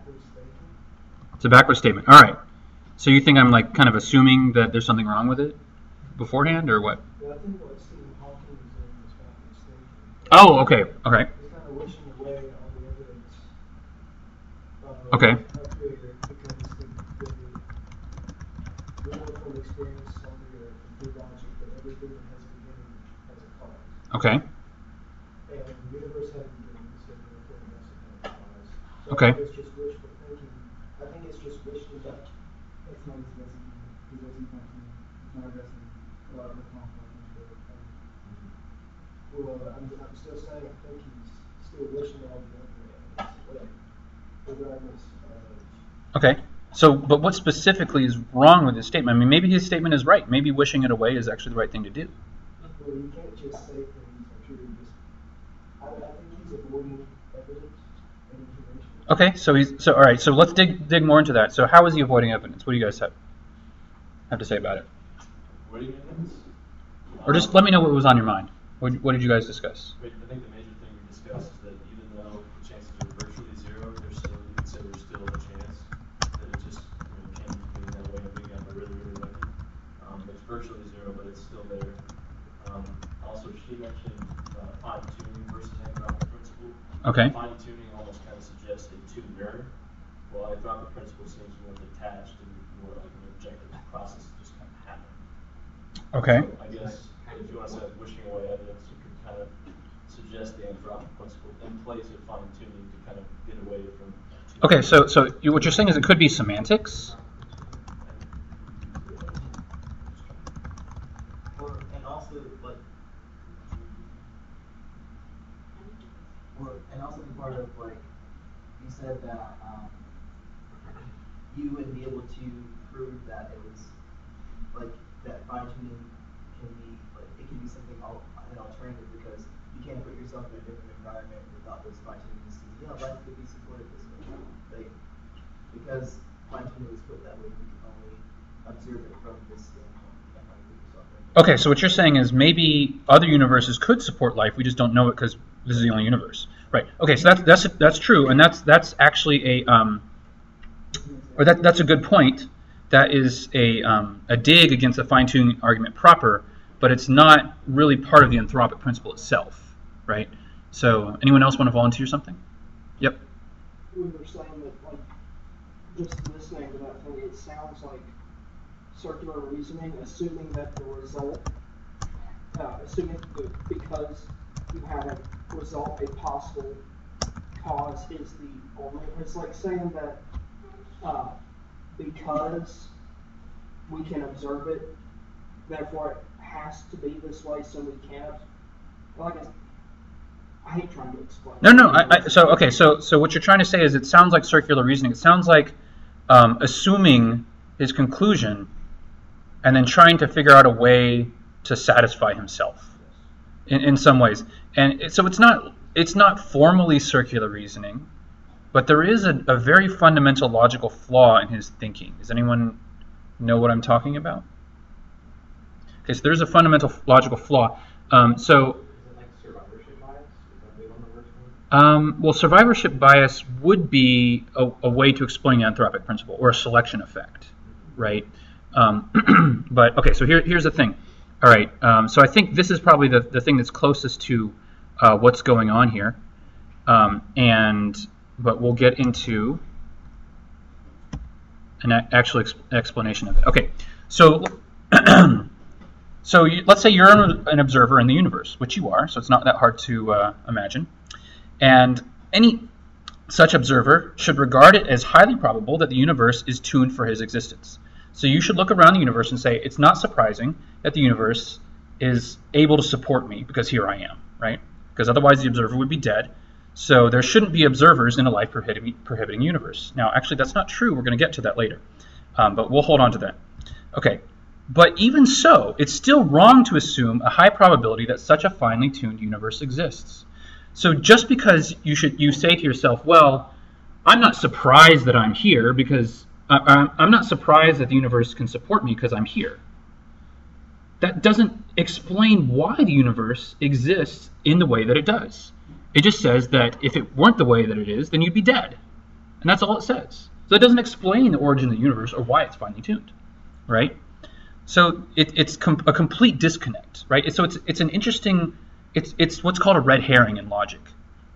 backwards statement. It's a backwards statement. All right. So you think I'm like kind of assuming that there's something wrong with it beforehand, or what? Well, I think what Stephen Hawking is doing is backwards thinking. Oh, okay. Okay. He's kind of wishing away all the evidence Okay. up here because we know from experience only through logic that everything has a beginning has a cause. Okay. And the universe hasn't been considered before it has a cause. So Okay. I think it's just wishful thinking. I think it's just wishful thinking. It's not addressing, he's not addressing a lot of the conflict. Well, I'm still saying I think he's still wishing all the evidence away, regardless of. Okay. So, but what specifically is wrong with his statement? I mean, maybe his statement is right. Maybe wishing it away is actually the right thing to do. Well, you can't just say things that you're just. I think he's avoiding evidence and information. Okay. So all right. So let's dig more into that. So how is he avoiding evidence? What do you guys have to say about it? Avoiding evidence? Or just let me know what was on your mind. What did you guys discuss? I think the major thing we discussed is that even though the chances are virtually zero, there's still, you could say there's still a chance that it just can't be getting that way. I think I'm really, really lucky. It's virtually zero, but it's still there. Also, she mentioned fine-tuning versus anthropic principle. Okay. Fine-tuning almost kind of suggests a tuner, while anthropic principle seems more detached and more like an objective process that just kind of happen. Okay. So I guess if you want to say wishing away evidence, you can kind of suggest the anthropic principle in place of fine-tuning to kind of get away from. Okay. So what you're saying is it could be semantics. And also the part of like you said that you would be able to prove that it was like that fine tuning can be like it can be something an alternative because you can't put yourself in a different environment without those fine tuning to see life could be supported this way. Like because fine tuning was put that way, you can only observe it from this standpoint. You can't put yourself in. Okay. So what you're saying is maybe other universes could support life. We just don't know it because this is the only universe. Right. Okay. So that's true, and that's actually that's a good point. That is a dig against the fine-tuning argument proper, but it's not really part of the anthropic principle itself, right? So, anyone else want to volunteer something? Yep. We were saying that, like, just listening to that thing, it sounds like circular reasoning, assuming that the result, assuming that because you had a result, a possible cause is the only. It's like saying that because we can observe it, therefore it has to be this way, so we can't. Well, I hate trying to explain. No. So what you're trying to say is it sounds like circular reasoning. It sounds like assuming his conclusion and then trying to figure out a way to satisfy himself in some ways. And so it's not formally circular reasoning, but there is a very fundamental logical flaw in his thinking. Does anyone know what I'm talking about? Okay, so there's a fundamental logical flaw. Is it like survivorship bias? Is that the one that works for? Well, survivorship bias would be a way to explain the anthropic principle, or a selection effect, right? But okay, so here's the thing. All right, so I think this is probably the thing that's closest to what's going on here, but we'll get into an actual explanation of it. Okay, so let's say you're an observer in the universe, which you are, so it's not that hard to imagine. And any such observer should regard it as highly probable that the universe is tuned for his existence. So you should look around the universe and say, it's not surprising that the universe is able to support me because here I am, right? Because otherwise the observer would be dead. So there shouldn't be observers in a life-prohibiting universe. Now, actually, that's not true. We're going to get to that later. But we'll hold on to that. Okay. But even so, it's still wrong to assume a high probability that such a finely tuned universe exists. So just because you say to yourself, well, I'm not surprised that I'm here because I'm not surprised that the universe can support me because I'm here. That doesn't explain why the universe exists in the way that it does. It just says that if it weren't the way that it is, then you'd be dead. And that's all it says. So it doesn't explain the origin of the universe or why it's finely tuned, right? So it's a complete disconnect, right? So it's an interesting, it's what's called a red herring in logic,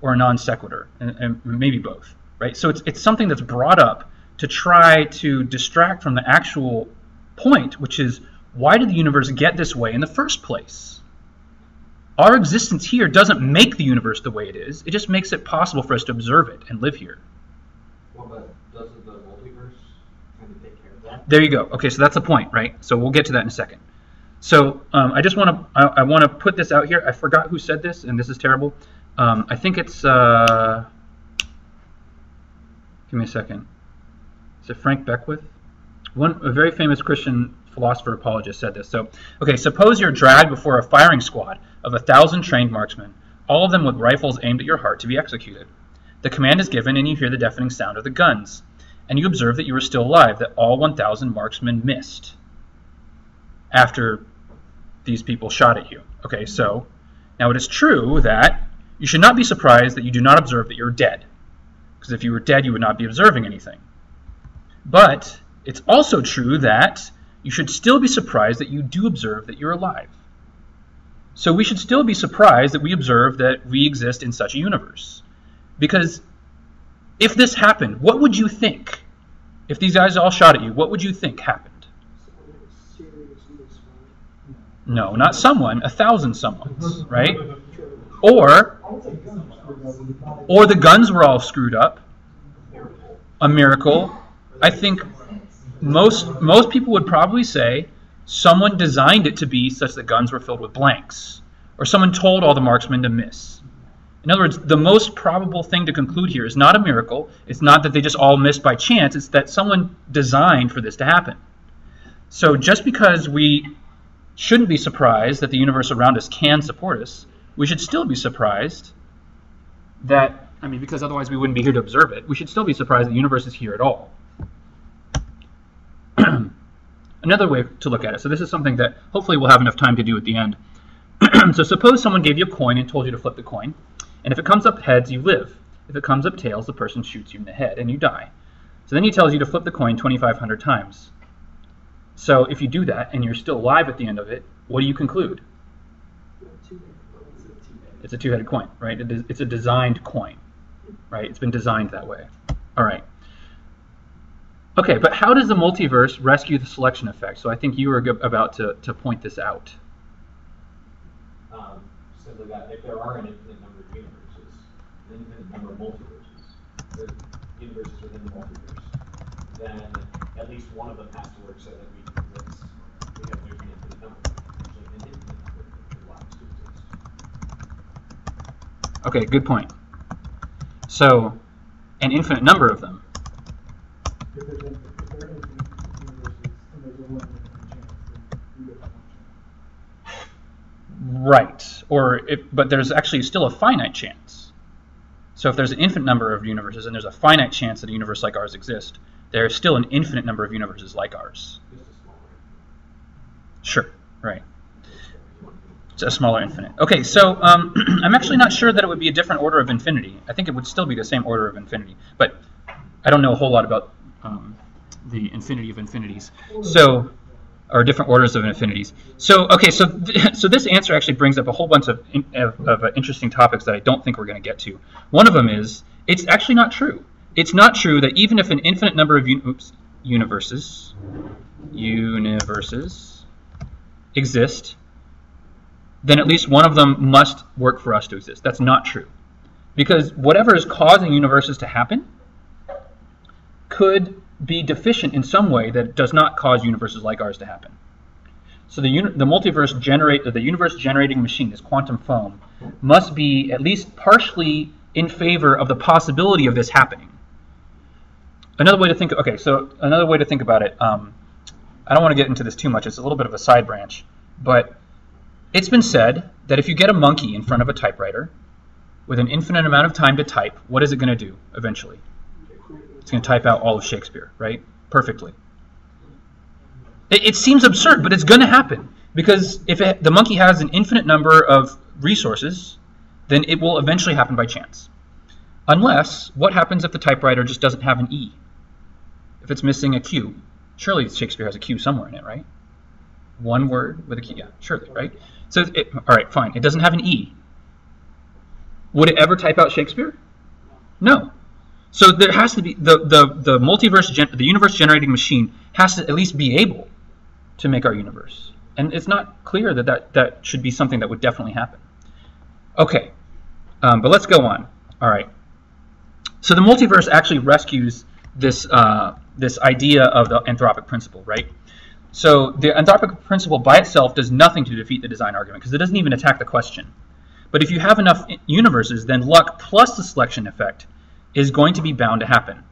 or a non sequitur, and maybe both, right? So it's something that's brought up to try to distract from the actual point, which is, why did the universe get this way in the first place? Our existence here doesn't make the universe the way it is. It just makes it possible for us to observe it and live here. Well, but doesn't the multiverse kind of take care of that? There you go. Okay, so that's the point, right? So we'll get to that in a second. So I just want to put this out here. I forgot who said this, and this is terrible. I think it's give me a second. Is it Frank Beckwith? A very famous Christian philosopher apologist said this. So, okay, suppose you're dragged before a firing squad of 1,000 trained marksmen, all of them with rifles aimed at your heart to be executed. The command is given, and you hear the deafening sound of the guns, and you observe that you are still alive, that all 1,000 marksmen missed after these people shot at you. Okay, so now it is true that you should not be surprised that you do not observe that you're dead, because if you were dead, you would not be observing anything. But it's also true that you should still be surprised that you do observe that you're alive. So we should still be surprised that we observe that we exist in such a universe. Because if this happened, what would you think? If these guys all shot at you, what would you think happened? No, not someone, 1,000 someones, right? Or the guns were all screwed up. A miracle. I think most people would probably say someone designed it to be such that guns were filled with blanks, or someone told all the marksmen to miss. In other words, the most probable thing to conclude here is not a miracle. It's not that they just all missed by chance. It's that someone designed for this to happen. So just because we shouldn't be surprised that the universe around us can support us, we should still be surprised that, I mean, because otherwise we wouldn't be here to observe it. We should still be surprised that the universe is here at all. Another way to look at it, so this is something that hopefully we'll have enough time to do at the end. So suppose someone gave you a coin and told you to flip the coin, and if it comes up heads, you live. If it comes up tails, the person shoots you in the head and you die. So then he tells you to flip the coin 2,500 times. So if you do that and you're still alive at the end of it, what do you conclude? It's a two-headed coin, right? It's a designed coin, right? It's been designed that way. All right. Okay, but how does the multiverse rescue the selection effect? So I think you were about to point this out. Simply that if there are an infinite number of universes, an infinite number of multiverses, the universes within the multiverse, then at least one of them has to work so that we have an infinite number. Actually, an infinite number of lives to exist. Okay, good point. So, an infinite number of them. If there are infinite universes and there's a 1 in a chance, then you get that 1 chance. Right. But there's actually still a finite chance. So if there's an infinite number of universes and there's a finite chance that a universe like ours exists, there's still an infinite number of universes like ours. Sure, right. It's a smaller infinite. Okay, so I'm actually not sure that it would be a different order of infinity. I think it would still be the same order of infinity, but I don't know a whole lot about the infinity of infinities. So, or different orders of infinities. So, okay, so this answer actually brings up a whole bunch of interesting topics that I don't think we're going to get to. One of them is, it's actually not true. It's not true that even if an infinite number of universes exist, then at least one of them must work for us to exist. That's not true. Because whatever is causing universes to happen could be deficient in some way that does not cause universes like ours to happen. So the universe generating machine, this quantum foam, must be at least partially in favor of the possibility of this happening. Another way to think about it, I don't want to get into this too much, it's a little bit of a side branch, but it's been said that if you get a monkey in front of a typewriter with an infinite amount of time to type, what is it going to do eventually? It's going to type out all of Shakespeare, right? Perfectly. It seems absurd, but it's going to happen. Because if the monkey has an infinite number of resources, then it will eventually happen by chance. Unless, what happens if the typewriter just doesn't have an E? If it's missing a Q? Surely Shakespeare has a Q somewhere in it, right? One word with a Q, yeah, surely, right? So, all right, fine, it doesn't have an E. Would it ever type out Shakespeare? No. So there has to be, the multiverse, the universe generating machine has to at least be able to make our universe. And it's not clear that should be something that would definitely happen. Okay, but let's go on. All right. So the multiverse actually rescues this idea of the anthropic principle, right? So the anthropic principle by itself does nothing to defeat the design argument because it doesn't even attack the question. But if you have enough universes, then luck plus the selection effect is going to be bound to happen.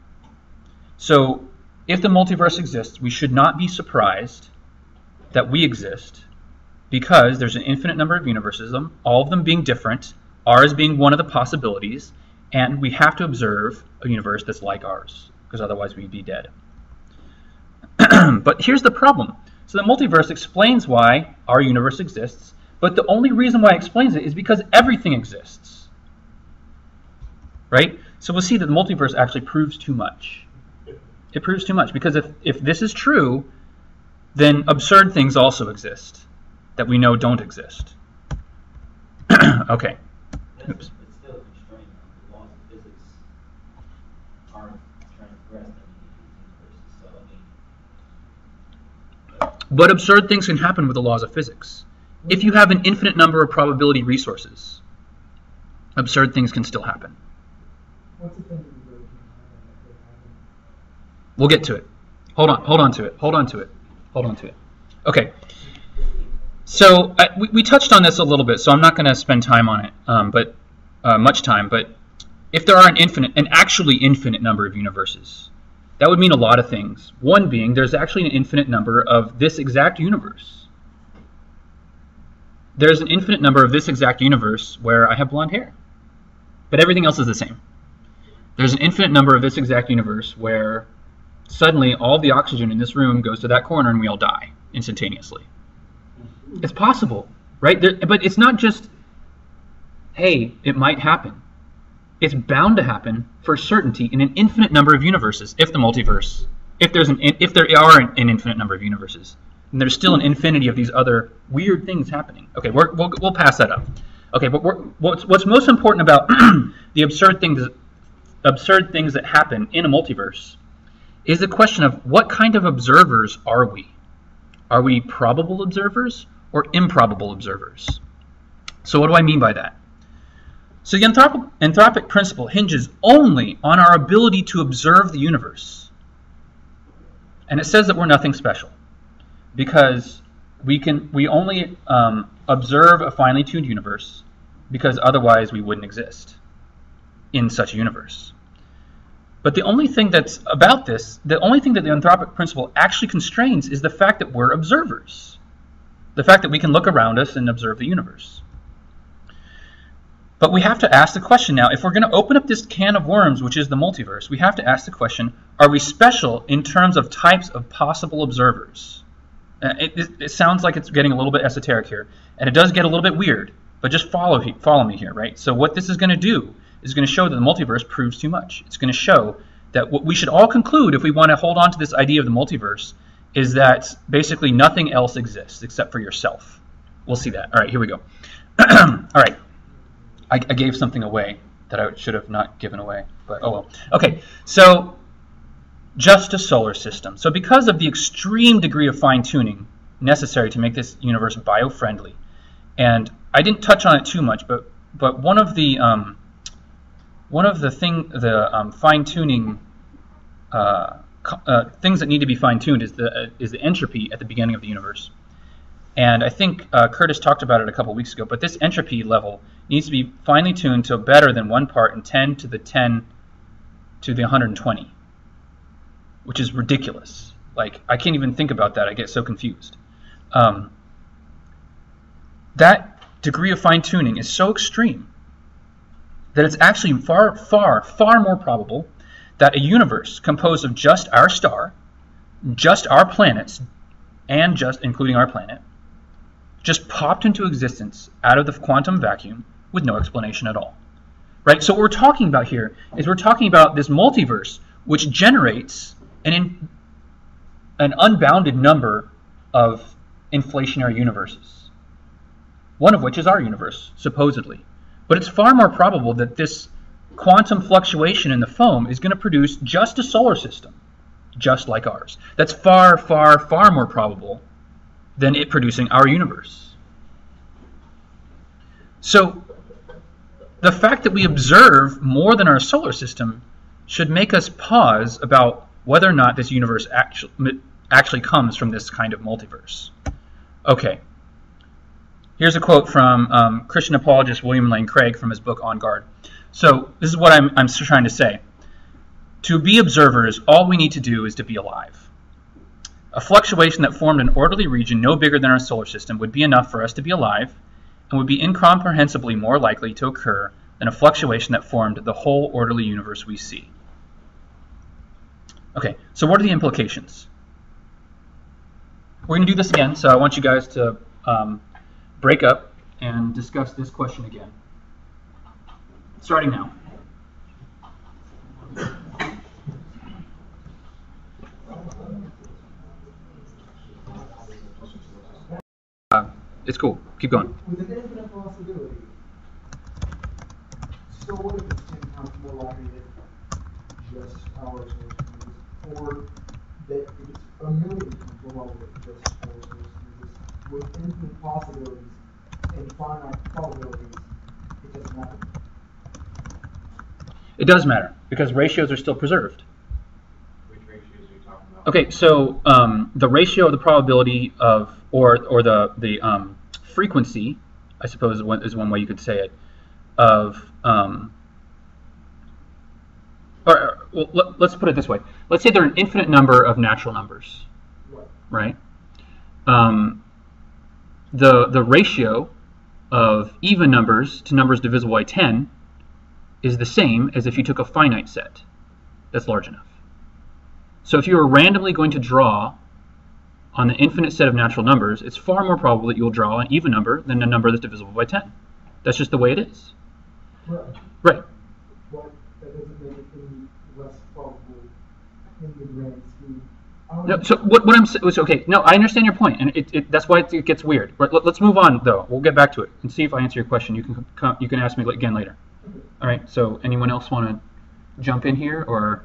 So if the multiverse exists, we should not be surprised that we exist because there's an infinite number of universes, all of them being different, ours being one of the possibilities, and we have to observe a universe that's like ours because otherwise we'd be dead. But here's the problem. So the multiverse explains why our universe exists, but the only reason why it explains it is because everything exists. Right? So we'll see that the multiverse actually proves too much. It proves too much because if this is true, then absurd things also exist that we know don't exist. Okay. Oops. It's still a constraint. The laws of physics aren't transgressed in these universes. So, I mean, But absurd things can happen with the laws of physics. If you have an infinite number of probability resources, absurd things can still happen. What's the thing that you really can't happen that could happen? We'll get to it. Hold on to it. Okay. So we touched on this a little bit, so I'm not going to spend time on it, much time. But if there are an actually infinite number of universes, that would mean a lot of things. One being there's actually an infinite number of this exact universe. There's an infinite number of this exact universe where I have blonde hair, but everything else is the same. There's an infinite number of this exact universe where suddenly all the oxygen in this room goes to that corner and we all die instantaneously. It's possible, right? But it's not just, hey, it might happen. It's bound to happen for certainty in an infinite number of universes. If there are an infinite number of universes, and there's still an infinity of these other weird things happening. Okay, we'll pass that up. Okay, but what's most important about the absurd things that happen in a multiverse is the question of what kind of observers are we? Are we probable observers or improbable observers? So what do I mean by that? So the anthropic principle hinges only on our ability to observe the universe. And it says that we're nothing special because we only observe a finely tuned universe because otherwise we wouldn't exist in such a universe. But the only thing that's about this, the only thing that the anthropic principle actually constrains is the fact that we're observers. The fact that we can look around us and observe the universe. But we have to ask the question now, if we're going to open up this can of worms, which is the multiverse, we have to ask the question, are we special in terms of types of possible observers? It sounds like it's getting a little bit esoteric here, and it does get a little bit weird, but just follow me here, right? So what this is going to do is going to show that the multiverse proves too much. It's going to show that what we should all conclude if we want to hold on to this idea of the multiverse is that basically nothing else exists except for yourself. We'll see that. All right, here we go. All right. I gave something away that I should have not given away, but oh well. Okay, so just a solar system. So because of the extreme degree of fine-tuning necessary to make this universe bio-friendly, and I didn't touch on it too much, but one of the fine-tuning things that need to be fine-tuned is the entropy at the beginning of the universe. And I think Curtis talked about it a couple weeks ago, but this entropy level needs to be finely tuned to better than 1 part in 10 to the 10 to the 120, which is ridiculous. Like, I can't even think about that. I get so confused. That degree of fine-tuning is so extreme that it's actually far, far, far more probable that a universe composed of just our star, just our planets, and just including our planet, just popped into existence out of the quantum vacuum with no explanation at all. right? So what we're talking about here is we're talking about this multiverse, which generates an unbounded number of inflationary universes, one of which is our universe, supposedly. But it's far more probable that this quantum fluctuation in the foam is going to produce just a solar system, just like ours. That's far, far, far more probable than it producing our universe. So the fact that we observe more than our solar system should make us pause about whether or not this universe actually comes from this kind of multiverse. Okay. Here's a quote from Christian apologist William Lane Craig from his book On Guard. So this is what I'm trying to say. To be observers, all we need to do is to be alive. A fluctuation that formed an orderly region no bigger than our solar system would be enough for us to be alive, and would be incomprehensibly more likely to occur than a fluctuation that formed the whole orderly universe we see. Okay, so what are the implications? We're going to do this again, so I want you guys to break up and discuss this question again. Starting now. It's cool. Keep going. With an infinite possibility, so what if it's 10 times more likely that just our solar system exists, or that if it's a million times more likely that just our solar system exists? With infinite possibilities and finite probabilities, it doesn't matter. It does matter, because ratios are still preserved. Which ratios are you talking about? Okay, so the ratio of the probability of, or the frequency, I suppose is one way you could say it, of, let's put it this way. Let's say there are an infinite number of natural numbers, right? The ratio of even numbers to numbers divisible by 10 is the same as if you took a finite set that's large enough. So if you were randomly going to draw on the infinite set of natural numbers, it's far more probable that you'll draw an even number than a number that's divisible by 10. That's just the way it is. Right. But that doesn't make it any less probable in the grand scheme. No, so what I'm saying is, okay, no, I understand your point, and that's why it gets weird. But let's move on, though. We'll get back to it and see if I answer your question. You can ask me again later. All right, so anyone else want to jump in here, or?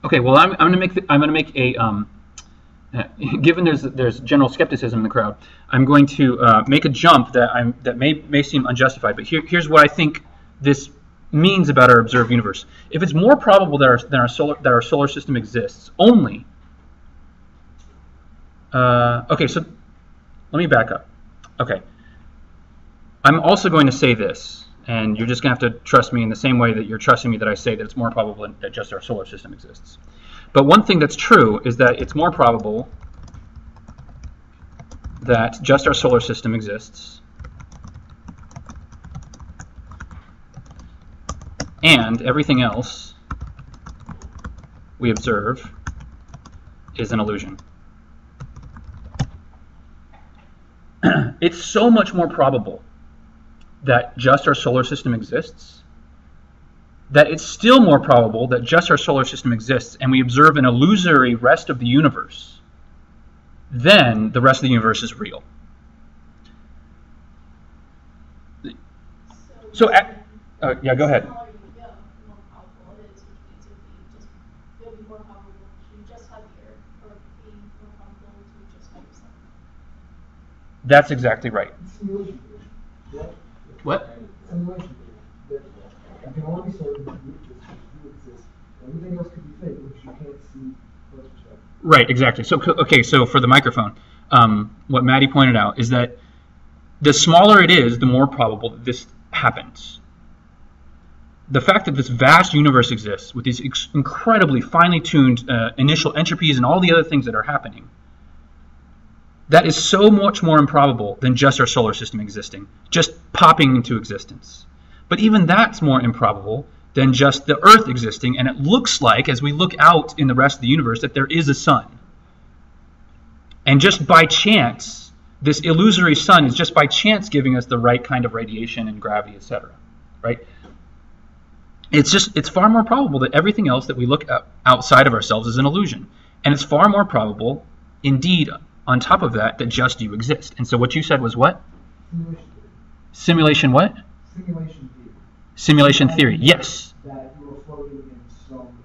Okay, well, I'm going to make a given there's general skepticism in the crowd, I'm going to make a jump that may seem unjustified. But here's what I think this means about our observed universe. If it's more probable that our solar system exists only. Okay, so let me back up. Okay, I'm also going to say this, and you're just going to have to trust me in the same way that you're trusting me that I say that it's more probable that just our solar system exists. But one thing that's true is that it's more probable that just our solar system exists, and everything else we observe is an illusion. It's so much more probable that just our solar system exists that it's still more probable that just our solar system exists and we observe an illusory rest of the universe than the rest of the universe is real. So yeah, go ahead. That's exactly right. Simulation theory. What? Simulation theory. That you can only be certain that you exist. Everything else could be fake, which you can't see first perspective. Right, exactly. So, okay, so for the microphone, what Maddie pointed out is that the smaller it is, the more probable that this happens. The fact that this vast universe exists with these incredibly finely tuned initial entropies and all the other things that are happening, that is so much more improbable than just our solar system existing, just popping into existence. But even that's more improbable than just the Earth existing, and it looks like, as we look out in the rest of the universe, that there is a sun. And just by chance, this illusory sun is just by chance giving us the right kind of radiation and gravity, etc. Right? It's far more probable that everything else that we look at outside of ourselves is an illusion. And it's far more probable, indeed, on top of that, that just you exist. And so what you said was what? Simulation theory. Simulation what? Simulation theory. Simulation theory, yes. That you are floating in some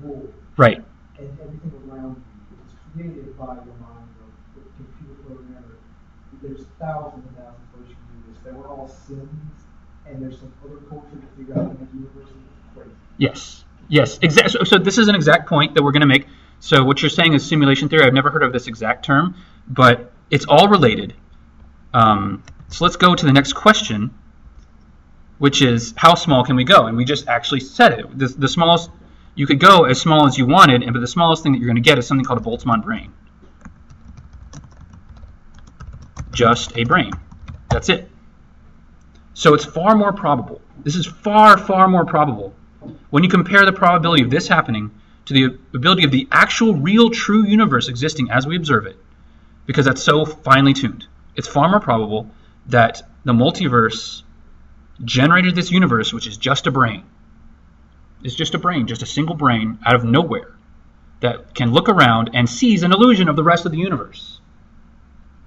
world. Right. And everything around you is created by your mind or the computer programmer. There's thousands and thousands of ways you can do this. They were all sins, and there's some other culture to figure out in the universe. It's crazy. Yes. Yes. Exactly. So this is an exact point that we're going to make. So what you're saying is simulation theory. I've never heard of this exact term, but it's all related. So let's go to the next question, which is how small can we go? And we just actually said it. The smallest, you could go as small as you wanted, but the smallest thing that you're going to get is something called a Boltzmann brain. Just a brain. That's it. So it's far more probable. This is far, far more probable. When you compare the probability of this happening to the ability of the actual, real, true universe existing as we observe it, because that's so finely tuned, it's far more probable that the multiverse generated this universe, which is just a brain. It's just a brain, just a single brain out of nowhere that can look around and sees an illusion of the rest of the universe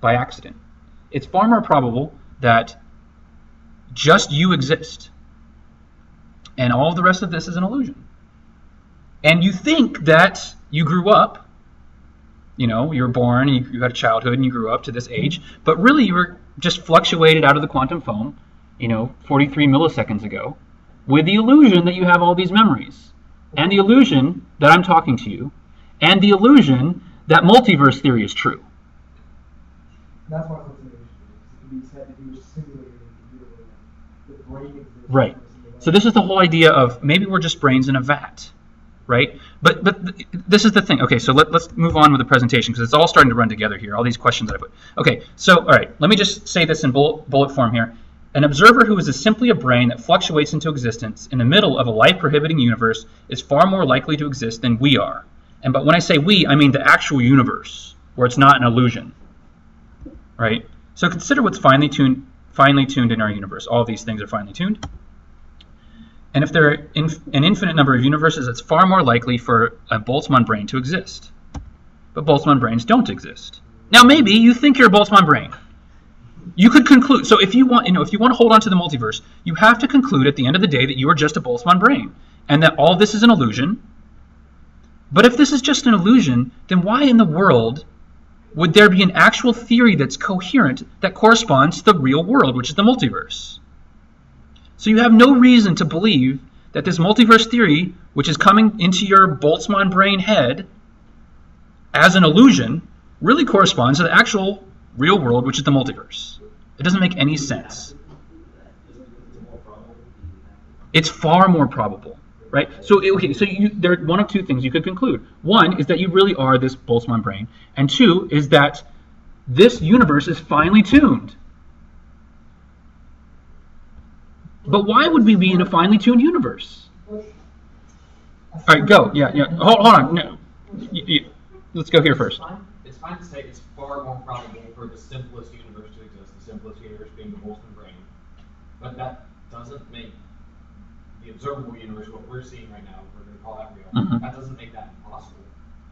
by accident. It's far more probable that just you exist and all of the rest of this is an illusion. And you think that you grew up, you know, you were born, you had a childhood, and you grew up to this age, but really you were just fluctuated out of the quantum foam, 43 milliseconds ago, with the illusion that you have all these memories, and the illusion that I'm talking to you, and the illusion that multiverse theory is true. That's why it's simulation. It can be said that you were simulating the brain exists. Right. So this is the whole idea of maybe we're just brains in a vat, right? But this is the thing. Okay, so let's move on with the presentation because it's all starting to run together here, all these questions that I put. Okay, so all right, let me just say this in bullet form here. An observer who is simply a brain that fluctuates into existence in the middle of a life-prohibiting universe is far more likely to exist than we are. But when I say we, I mean the actual universe, where it's not an illusion, right? So consider what's finely tuned in our universe. All of these things are finely tuned. And if there are an infinite number of universes, it's far more likely for a Boltzmann brain to exist. But Boltzmann brains don't exist. Now maybe you think you're a Boltzmann brain. You could conclude, so if you want to hold on to the multiverse, you have to conclude at the end of the day that you are just a Boltzmann brain and that all this is an illusion. But if this is just an illusion, then why in the world would there be an actual theory that's coherent that corresponds to the real world, which is the multiverse? So you have no reason to believe that this multiverse theory, which is coming into your Boltzmann brain head as an illusion, really corresponds to the actual real world, which is the multiverse. It doesn't make any sense. It's far more probable, right? So there are one of two things you could conclude. One is that you really are this Boltzmann brain, and two is that this universe is finely tuned. But why would we be in a finely tuned universe? All right, go. Yeah. Hold on. No. Let's go here first. It's fine to say it's far more probable for the simplest universe to exist, the simplest universe being the Boltzmann brain. But that doesn't make the observable universe, what we're seeing right now, if we're going to call that real, that doesn't make that impossible.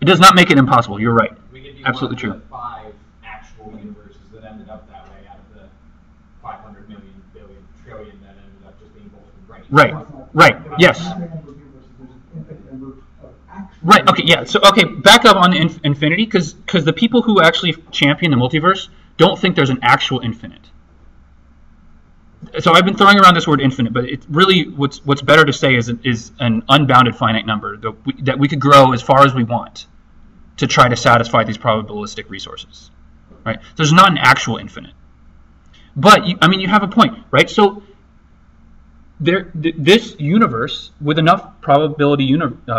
It does not make it impossible. You're right. We could be absolutely one true. of the 5 actual universes that ended up that way out of the 500 million, billion, trillion that ended up just being Boltzmann brains. Right. Yes. Right. Okay. Yeah. So back up on infinity, because the people who actually champion the multiverse don't think there's an actual infinite. So I've been throwing around this word infinite, but it's really what's better to say is an unbounded finite number that we could grow as far as we want to try to satisfy these probabilistic resources. Right. There's not an actual infinite, but you have a point, right? So this universe with enough probability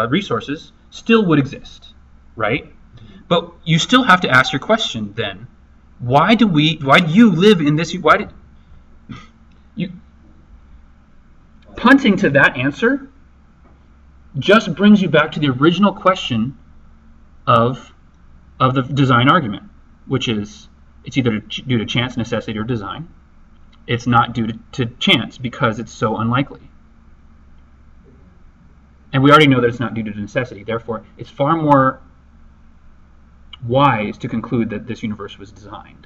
resources still would exist, right? But you still have to ask your question then: why do you live in this? Punting to that answer just brings you back to the original question of the design argument, which is it's either due to chance, necessity, or design. It's not due to chance because it's so unlikely. And we already know that it's not due to necessity. Therefore, it's far more wise to conclude that this universe was designed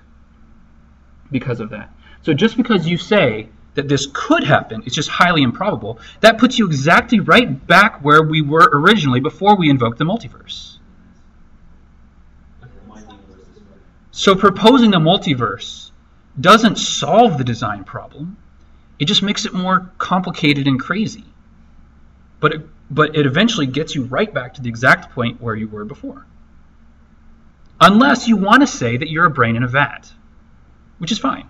because of that. So just because you say that this could happen, it's just highly improbable, that puts you exactly right back where we were originally before we invoked the multiverse. So proposing the multiverse doesn't solve the design problem. It just makes it more complicated and crazy. But it eventually gets you right back to the exact point where you were before. Unless you want to say that you're a brain in a vat, which is fine.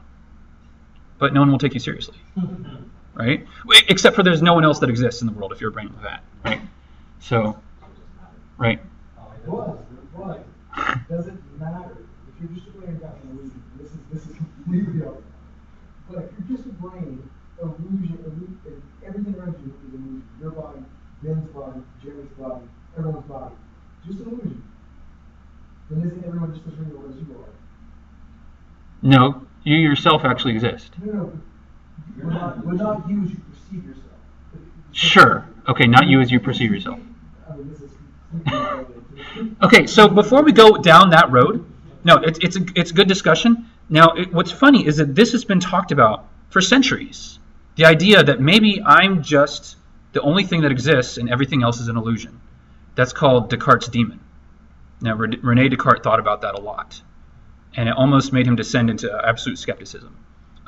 But no one will take you seriously. Right? Except for there's no one else that exists in the world if you're a brain in a vat. Right? So, right. But does it matter? If you're just a brain got an illusion, this is completely out. But if you're just a brain, illusion, everything around you is illusion. Your body, Ben's body, Jerry's body, everyone's body. Just an illusion. Then isn't everyone just as real as you are? No, you yourself actually exist. No. We're not you as you perceive yourself. Sure. Okay, not you as you perceive yourself. I mean, this is completely Okay, so before we go down that road, no, it's good discussion. Now, what's funny is that this has been talked about for centuries. The idea that maybe I'm just the only thing that exists and everything else is an illusion. That's called Descartes' demon. Now, René Descartes thought about that a lot, and it almost made him descend into absolute skepticism.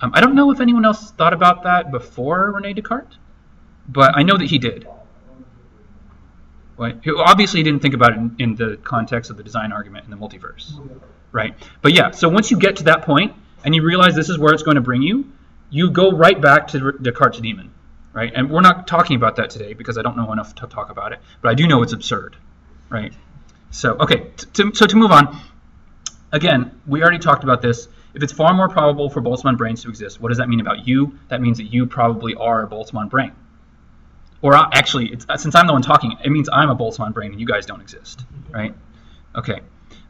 I don't know if anyone else thought about that before René Descartes, but I know that he did. Right? Obviously, he didn't think about it in the context of the design argument in the multiverse. Right? But yeah, so once you get to that point and you realize this is where it's going to bring you, you go right back to Descartes' demon. Right? And we're not talking about that today because I don't know enough to talk about it, but I do know it's absurd. Right? So, okay, so to move on, again, we already talked about this. If it's far more probable for Boltzmann brains to exist, what does that mean about you? That means that you probably are a Boltzmann brain. Or actually, since I'm the one talking, it means I'm a Boltzmann brain and you guys don't exist, right? Okay.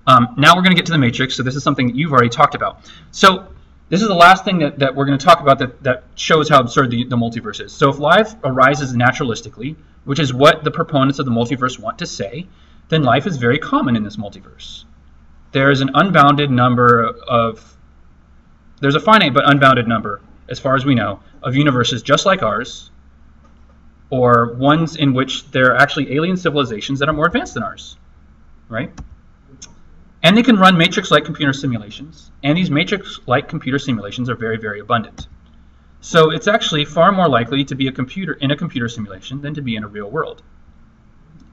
Now we're going to get to the matrix, so this is something that you've already talked about. So this is the last thing that we're going to talk about that shows how absurd the multiverse is. So if life arises naturalistically, which is what the proponents of the multiverse want to say, then life is very common in this multiverse. There is an unbounded number there's a finite but unbounded number, as far as we know, of universes just like ours, or ones in which there are actually alien civilizations that are more advanced than ours, right? And they can run matrix-like computer simulations, and these matrix-like computer simulations are very, very abundant. So it's actually far more likely to be in a computer simulation than to be in a real world.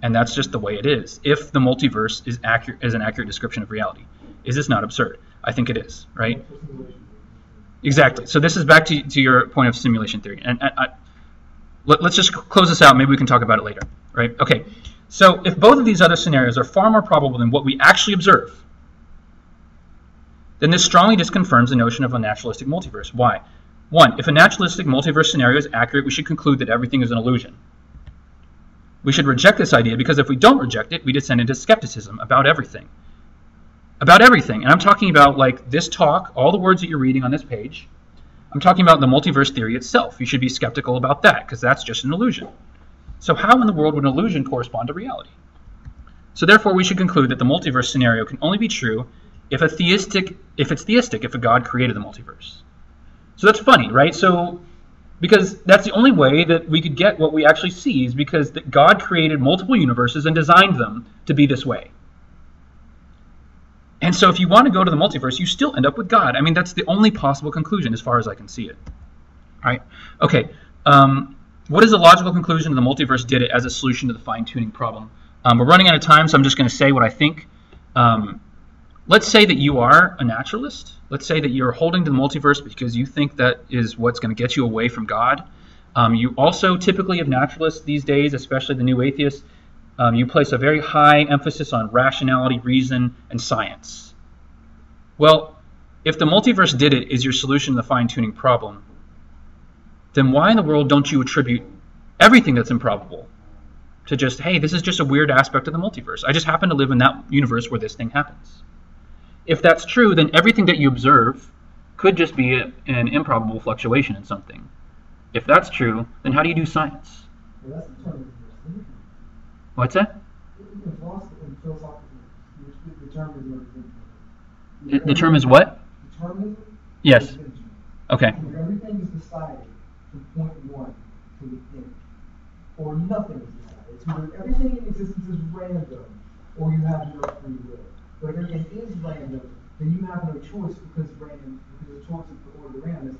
And that's just the way it is, if the multiverse is an accurate description of reality. Is this not absurd? I think it is, right? Exactly. So this is back to your point of simulation theory. And let's just close this out. Maybe we can talk about it later, right? Okay. So if both of these other scenarios are far more probable than what we actually observe, then this strongly disconfirms the notion of a naturalistic multiverse. Why? One, if a naturalistic multiverse scenario is accurate, we should conclude that everything is an illusion. We should reject this idea because if we don't reject it, we descend into skepticism about everything. About everything. And I'm talking about like this talk, all the words that you're reading on this page. I'm talking about the multiverse theory itself. You should be skeptical about that because that's just an illusion. So how in the world would an illusion correspond to reality? So therefore we should conclude that the multiverse scenario can only be true if it's theistic, if a God created the multiverse. So that's funny, right? So because that's the only way that we could get what we actually see is because that God created multiple universes and designed them to be this way. And so if you want to go to the multiverse, you still end up with God. I mean, that's the only possible conclusion as far as I can see it. All right? Okay. What is the logical conclusion? The multiverse did it as a solution to the fine-tuning problem. We're running out of time, so I'm just going to say what I think. Let's say that you are a naturalist. Let's say that you're holding to the multiverse because you think that is what's going to get you away from God. You also typically have naturalists these days, especially the new atheists, you place a very high emphasis on rationality, reason, and science. Well, if the multiverse did it is your solution to the fine-tuning problem, then why in the world don't you attribute everything that's improbable to just, hey, this is just a weird aspect of the multiverse. I just happen to live in that universe where this thing happens. If that's true, then everything that you observe could just be an improbable fluctuation in something. If that's true, then how do you do science? Well, that's determinism. What's that? In philosophy, in philosophical, determinism is infinite. The term is what? Determinism Yes. is infinite. Okay. Everything is decided from point one to the end, or nothing is decided. It's either everything in existence is random, or you have no free will. But if everything is random, then you have no choice because the choice of the order of randomness,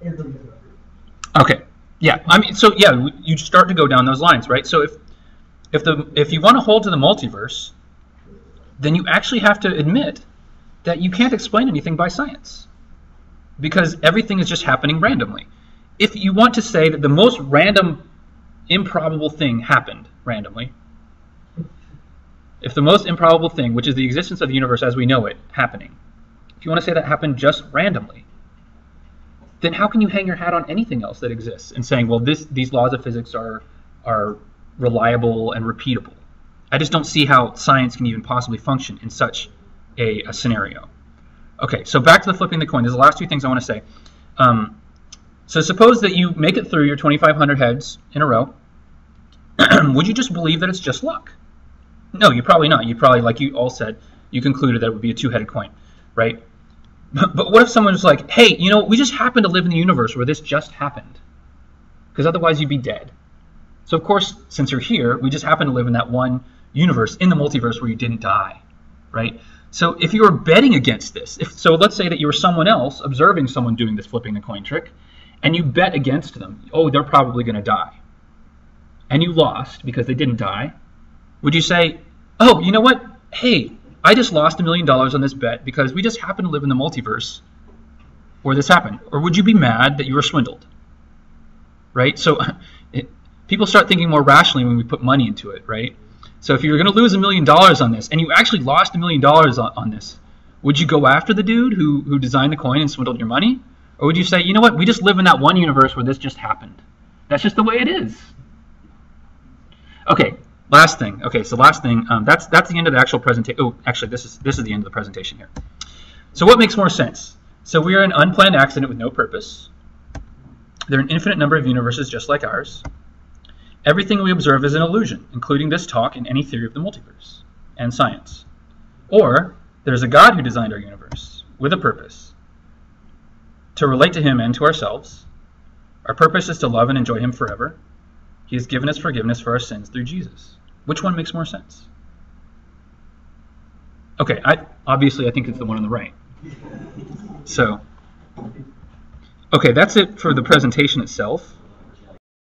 everybody has no free will. Okay. Yeah. I mean, so yeah, you start to go down those lines, right? So if you want to hold to the multiverse, then you actually have to admit that you can't explain anything by science, because everything is just happening randomly. If you want to say that the most random, improbable thing happened randomly, if the most improbable thing, which is the existence of the universe as we know it, happening, if you want to say that happened just randomly, then how can you hang your hat on anything else that exists and saying, well, these laws of physics are reliable and repeatable? I just don't see how science can even possibly function in such a scenario. Okay, so back to the flipping the coin. There's the last two things I want to say. So suppose that you make it through your 2,500 heads in a row. Would you just believe that it's just luck? No, you probably not. You probably, like you all said, you concluded that it would be a two-headed coin, right? But what if someone was like, hey, you know, we just happen to live in the universe where this just happened, because otherwise you'd be dead. So of course, since you're here, we just happen to live in that one universe, in the multiverse, where you didn't die, right? So if you were betting against this, so let's say that you were someone else observing someone doing this flipping the coin trick, and you bet against them, oh, they're probably going to die, and you lost because they didn't die, would you say, oh, you know what, hey, I just lost $1 million on this bet because we just happen to live in the multiverse where this happened? Or would you be mad that you were swindled? Right? So people start thinking more rationally when we put money into it, right? So if you're going to lose $1 million on this, and you actually lost $1 million on this, would you go after the dude who designed the coin and swindled your money? Or would you say, you know what, we just live in that one universe where this just happened. That's just the way it is. Okay. Last thing. Okay, so last thing. That's the end of the actual presentation. Oh, actually, this is the end of the presentation here. So what makes more sense? So we are an unplanned accident with no purpose. There are an infinite number of universes just like ours. Everything we observe is an illusion, including this talk and any theory of the multiverse and science. Or there's a God who designed our universe with a purpose to relate to Him and to ourselves. Our purpose is to love and enjoy Him forever. He has given us forgiveness for our sins through Jesus. Which one makes more sense? Okay, obviously I think it's the one on the right. So, okay, that's it for the presentation itself.